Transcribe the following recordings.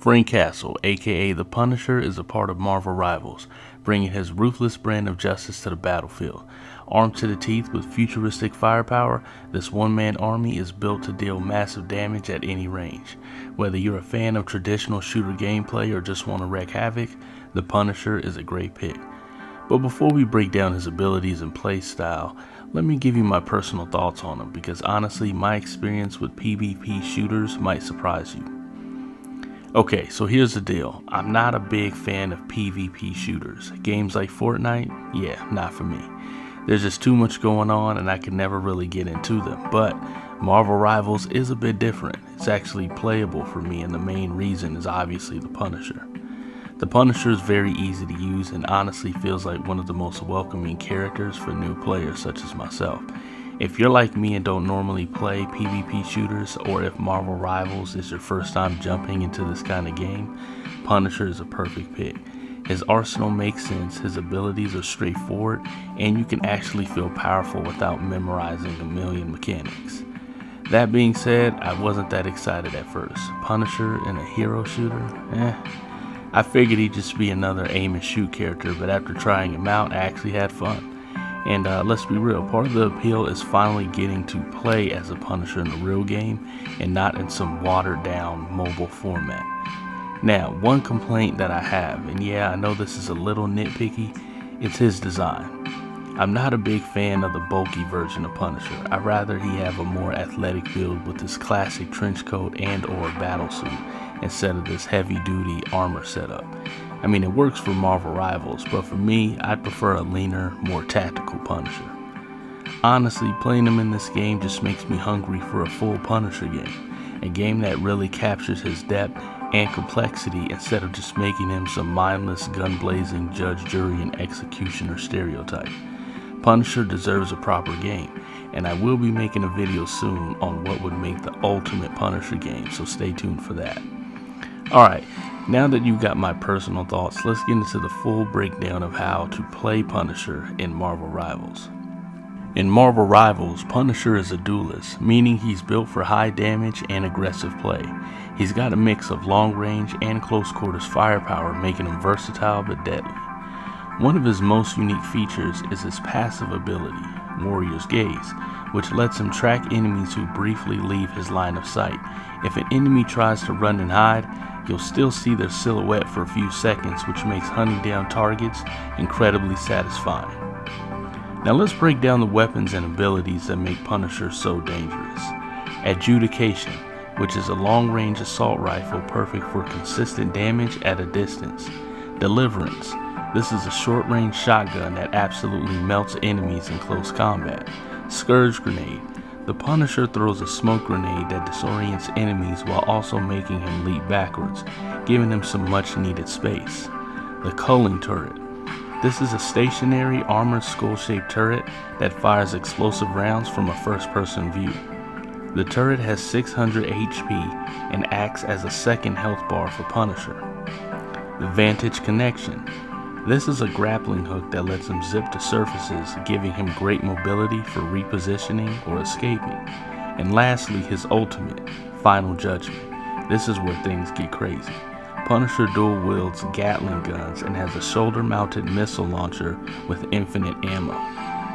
Frank Castle, aka the Punisher, is a part of Marvel Rivals, bringing his ruthless brand of justice to the battlefield. Armed to the teeth with futuristic firepower, this one-man army is built to deal massive damage at any range. Whether you're a fan of traditional shooter gameplay or just want to wreak havoc, the Punisher is a great pick. But before we break down his abilities and playstyle, let me give you my personal thoughts on him, because honestly, my experience with PvP shooters might surprise you. Okay, so here's the deal. I'm not a big fan of PvP shooters. Games like Fortnite, yeah, not for me. There's just too much going on and I can never really get into them. But Marvel Rivals is a bit different. It's actually playable for me, and the main reason is obviously the Punisher. The Punisher is very easy to use and honestly feels like one of the most welcoming characters for new players such as myself. If you're like me and don't normally play PvP shooters, or if Marvel Rivals is your first time jumping into this kind of game, Punisher is a perfect pick. His arsenal makes sense, his abilities are straightforward, and you can actually feel powerful without memorizing a million mechanics. That being said, I wasn't that excited at first. Punisher in a hero shooter? I figured he'd just be another aim and shoot character, but after trying him out, I actually had fun. And let's be real, part of the appeal is finally getting to play as a Punisher in a real game and not in some watered down mobile format. Now, one complaint that I have, and yeah, I know this is a little nitpicky, it's his design. I'm not a big fan of the bulky version of Punisher. I'd rather he have a more athletic build with his classic trench coat and or battlesuit instead of this heavy duty armor setup. I mean, it works for Marvel Rivals, but for me, I'd prefer a leaner, more tactical Punisher. Honestly, playing him in this game just makes me hungry for a full Punisher game. A game that really captures his depth and complexity instead of just making him some mindless, gun-blazing judge, jury, and executioner stereotype. Punisher deserves a proper game, and I will be making a video soon on what would make the ultimate Punisher game, so stay tuned for that. Alright, now that you've got my personal thoughts, let's get into the full breakdown of how to play Punisher in Marvel Rivals. In Marvel Rivals, Punisher is a duelist, meaning he's built for high damage and aggressive play. He's got a mix of long range and close quarters firepower, making him versatile but deadly. One of his most unique features is his passive ability, Warrior's Gaze, which lets him track enemies who briefly leave his line of sight. If an enemy tries to run and hide, you'll still see their silhouette for a few seconds, which makes hunting down targets incredibly satisfying. Now let's break down the weapons and abilities that make Punisher so dangerous. Adjudication, which is a long-range assault rifle perfect for consistent damage at a distance. Deliverance, this is a short-range shotgun that absolutely melts enemies in close combat. Scourge Grenade, the Punisher throws a smoke grenade that disorients enemies while also making him leap backwards, giving him some much-needed space. The Culling Turret, this is a stationary armored skull-shaped turret that fires explosive rounds from a first-person view. The turret has 600 HP and acts as a second health bar for Punisher. The Vantage Connection, this is a grappling hook that lets him zip to surfaces, giving him great mobility for repositioning or escaping. And lastly, his ultimate, Final Judgment. This is where things get crazy. Punisher dual wields Gatling guns and has a shoulder-mounted missile launcher with infinite ammo.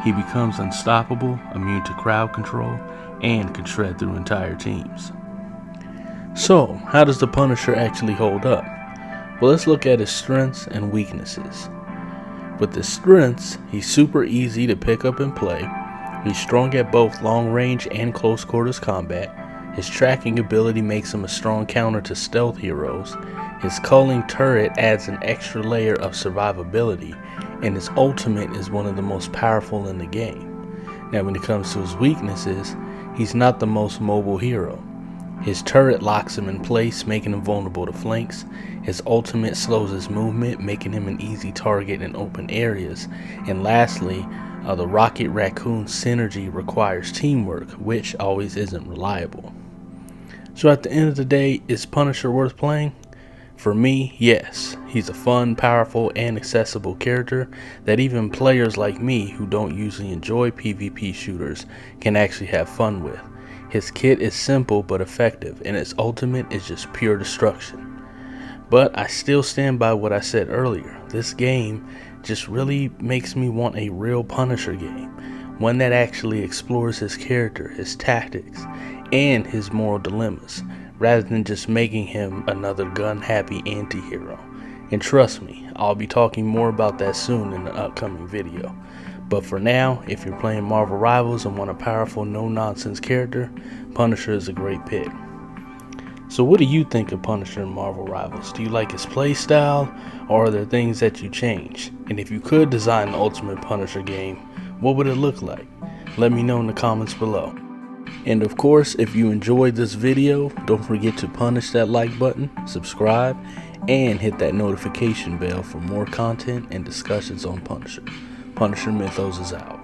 He becomes unstoppable, immune to crowd control, and can shred through entire teams. So, how does the Punisher actually hold up? Well, let's look at his strengths and weaknesses. With his strengths, he's super easy to pick up and play. He's strong at both long range and close quarters combat. His tracking ability makes him a strong counter to stealth heroes. His culling turret adds an extra layer of survivability, and his ultimate is one of the most powerful in the game. Now when it comes to his weaknesses, he's not the most mobile hero. His turret locks him in place, making him vulnerable to flanks. His ultimate slows his movement, making him an easy target in open areas. And lastly, the Rocket Raccoon synergy requires teamwork, which always isn't reliable. So at the end of the day, is Punisher worth playing? For me, yes. He's a fun, powerful, and accessible character that even players like me who don't usually enjoy PvP shooters can actually have fun with. His kit is simple but effective, and its ultimate is just pure destruction. But I still stand by what I said earlier. This game just really makes me want a real Punisher game. One that actually explores his character, his tactics, and his moral dilemmas, rather than just making him another gun-happy anti-hero. And trust me, I'll be talking more about that soon in the upcoming video. But for now, if you're playing Marvel Rivals and want a powerful, no-nonsense character, Punisher is a great pick. So what do you think of Punisher in Marvel Rivals? Do you like his playstyle, or are there things that you change? And if you could design the ultimate Punisher game, what would it look like? Let me know in the comments below. And of course, if you enjoyed this video, don't forget to punch that like button, subscribe, and hit that notification bell for more content and discussions on Punisher. Punisher Mythos is out.